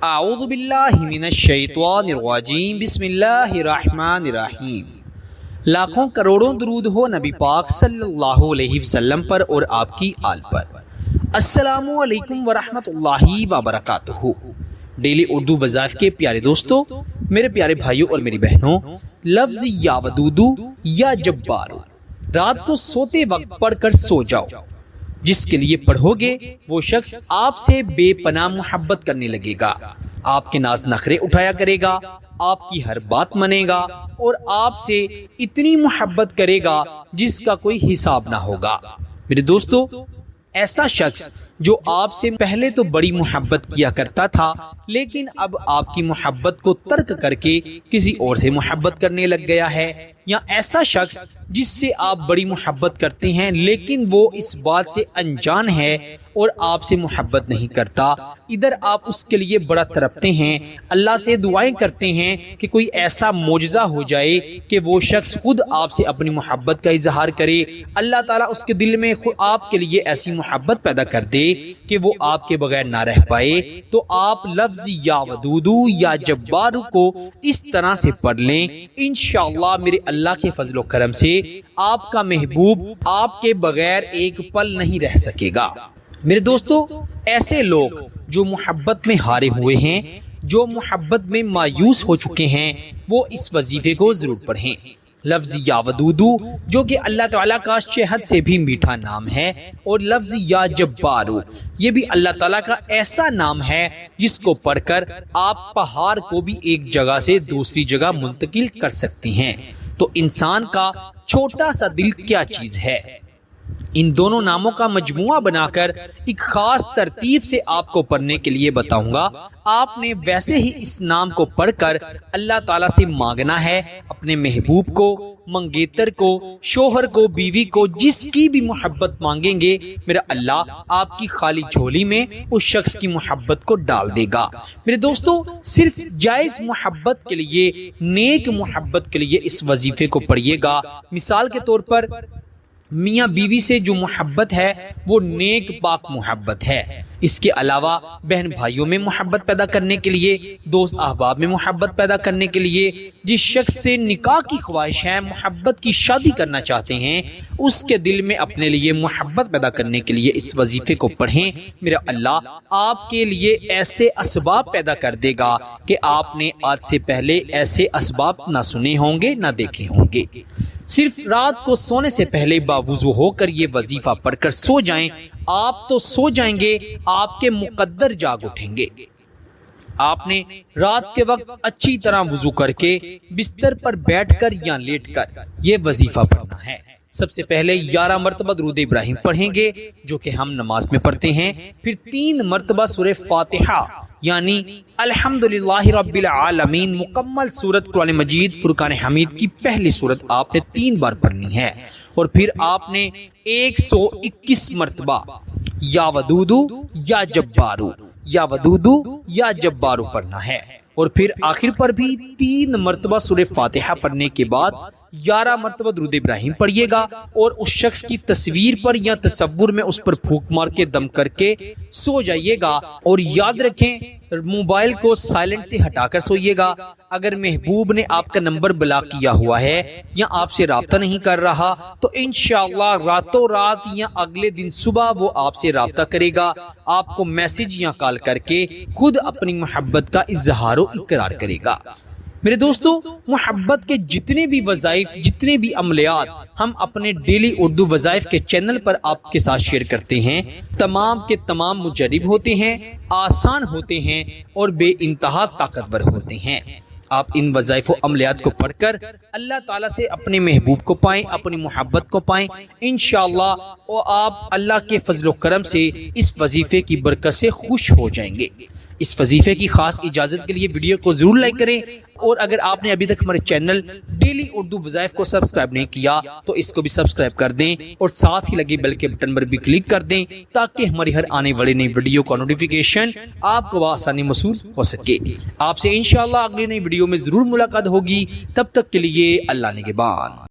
اعوذ باللہ من الشیطان الرجیم بسم اللہ الرحمن الرحیم۔ لاکھوں کروڑوں درود ہو نبی پاک صلی اللہ علیہ وسلم پر اور آپ کی آل پر۔ السلام علیکم ورحمۃ اللہ وبرکاتہ۔ ڈیلی اردو وظائف کے پیارے دوستو، میرے پیارے بھائیوں اور میری بہنوں، لفظ یا ودودو یا جبارو رات کو سوتے وقت پڑھ کر سو جاؤ۔ جس کے لیے پڑھو گے وہ شخص آپ سے بے پناہ محبت کرنے لگے گا، آپ کے ناز نخرے اٹھایا کرے گا، آپ کی ہر بات مانے گا اور آپ سے اتنی محبت کرے گا جس کا کوئی حساب نہ ہوگا۔ میرے دوستو، ایسا شخص جو آپ سے پہلے تو بڑی محبت کیا کرتا تھا لیکن اب آپ کی محبت کو ترک کر کے کسی اور سے محبت کرنے لگ گیا ہے، یا ایسا شخص جس سے آپ بڑی محبت کرتے ہیں لیکن وہ اس بات سے انجان ہے اور آپ سے محبت نہیں کرتا، ادھر آپ اس کے لیے بڑا تڑپتے ہیں، اللہ سے دعائیں کرتے ہیں کہ کوئی ایسا معجزہ ہو جائے کہ وہ شخص خود آپ سے اپنی محبت کا اظہار کرے، اللہ تعالیٰ اس کے دل میں خود آپ کے لیے ایسی محبت پیدا کر دے کہ وہ آپ کے بغیر نہ رہ پائے، تو آپ لفظ یا ودودو یا جبارو کو اس طرح سے پڑھ لیں۔ انشاءاللہ میرے اللہ کے فضل و کرم سے آپ کا محبوب آپ کے بغیر ایک پل نہیں رہ سکے گا۔ میرے دوستو، ایسے لوگ جو محبت میں ہارے ہوئے ہیں، جو محبت میں مایوس ہو چکے ہیں، وہ اس وظیفے کو ضرور پڑھیں۔ لفظ یا ودودو جو کہ اللہ تعالیٰ کا شہد سے بھی میٹھا نام ہے، اور لفظ یا جبارو یہ بھی اللہ تعالیٰ کا ایسا نام ہے جس کو پڑھ کر آپ پہاڑ کو بھی ایک جگہ سے دوسری جگہ منتقل کر سکتے ہیں۔ تو انسان کا چھوٹا سا دل کیا چیز ہے، ان دونوں ناموں کا مجموعہ بنا کر ایک خاص ترتیب سے آپ کو پڑھنے کے لیے بتاؤں گا۔ آپ نے ویسے ہی اس نام کو پڑھ کر اللہ تعالیٰ سے مانگنا ہے، اپنے محبوب کو، منگیتر کو، شوہر کو، بیوی کو، جس کی بھی محبت مانگیں گے میرا اللہ آپ کی خالی جھولی میں اس شخص کی محبت کو ڈال دے گا۔ میرے دوستو، صرف جائز محبت کے لیے، نیک محبت کے لیے اس وظیفے کو پڑھیے گا۔ مثال کے طور پر میاں بیوی سے جو محبت ہے وہ نیک پاک محبت ہے۔ اس کے علاوہ بہن بھائیوں میں محبت پیدا کرنے کے لیے، دوست احباب میں محبت پیدا کرنے کے لیے، جس شخص سے نکاح کی خواہش ہے، محبت کی شادی کرنا چاہتے ہیں، اس کے دل میں اپنے لیے محبت پیدا کرنے کے لیے اس وظیفے کو پڑھیں۔ میرا اللہ آپ کے لیے ایسے اسباب پیدا کر دے گا کہ آپ نے آج سے پہلے ایسے اسباب نہ سنے ہوں گے نہ دیکھے ہوں گے۔ صرف رات کو سونے سے پہلے باوضو ہو کر یہ وظیفہ پڑھ کر سو جائیں، آپ تو سو جائیں گے، آپ کے مقدر جاگ اٹھیں گے۔ آپ نے رات کے وقت اچھی طرح وضو کر کے بستر پر بیٹھ کر یا لیٹ کر یہ وظیفہ پڑھنا ہے۔ سب سے پہلے 11 مرتبہ درود ابراہیم پڑھیں گے جو کہ ہم نماز میں پڑھتے ہیں، پھر 3 مرتبہ سورہ فاتحہ یعنی الحمدللہ رب العالمین مکمل سورت قرآن مجید فرقان حمید کی پہلی سورت آپ نے 3 بار پڑھنی ہے، اور پھر آپ نے 121 مرتبہ یا ودودو یا جبارو یا ودودو یا جبارو پڑھنا ہے، اور پھر آخر پر بھی 3 مرتبہ سورہ فاتحہ پڑھنے کے بعد 11 مرتبہ درود ابراہیم پڑھیے گا، اور اس شخص کی تصویر پر یا تصور میں اس پر پھونک مار کے دم کر کے سو جائیے گا، اور یاد رکھیں موبائل کو سائلنٹ سے ہٹا کر سوئیے گا۔ اگر محبوب نے آپ کا نمبر بلاک کیا ہوا ہے یا آپ سے رابطہ نہیں کر رہا تو انشاءاللہ راتوں رات یا اگلے دن صبح وہ آپ سے رابطہ کرے گا، آپ کو میسج یا کال کر کے خود اپنی محبت کا اظہار و اقرار کرے گا۔ میرے دوستو، محبت کے جتنے بھی وظائف، جتنے بھی عملیات ہم اپنے ڈیلی اردو وظائف کے چینل پر آپ کے ساتھ شیئر کرتے ہیں، تمام کے تمام مجرب ہوتے ہیں، آسان ہوتے ہیں اور بے انتہا طاقتور ہوتے ہیں۔ آپ ان وظائف و عملیات کو پڑھ کر اللہ تعالیٰ سے اپنے محبوب کو پائیں، اپنی محبت کو پائیں انشاءاللہ، اور آپ اللہ کے فضل و کرم سے اس وظیفے کی برکت سے خوش ہو جائیں گے۔ اس وظیفے کی خاص اجازت کے لیے ویڈیو کو ضرور لائک کریں، اور اگر آپ نے ابھی تک ہمارے چینل ڈیلی اردو وظائف کو سبسکرائب نہیں کیا تو اس کو بھی سبسکرائب کر دیں، اور ساتھ ہی لگے بیل کے بٹن پر بھی کلک کر دیں تاکہ ہماری ہر آنے والی نئی ویڈیو کا نوٹیفیکیشن آپ کو بآسانی موصول ہو سکے۔ آپ سے انشاءاللہ اگلی نئی ویڈیو میں ضرور ملاقات ہوگی، تب تک کے لیے اللہ نگہبان۔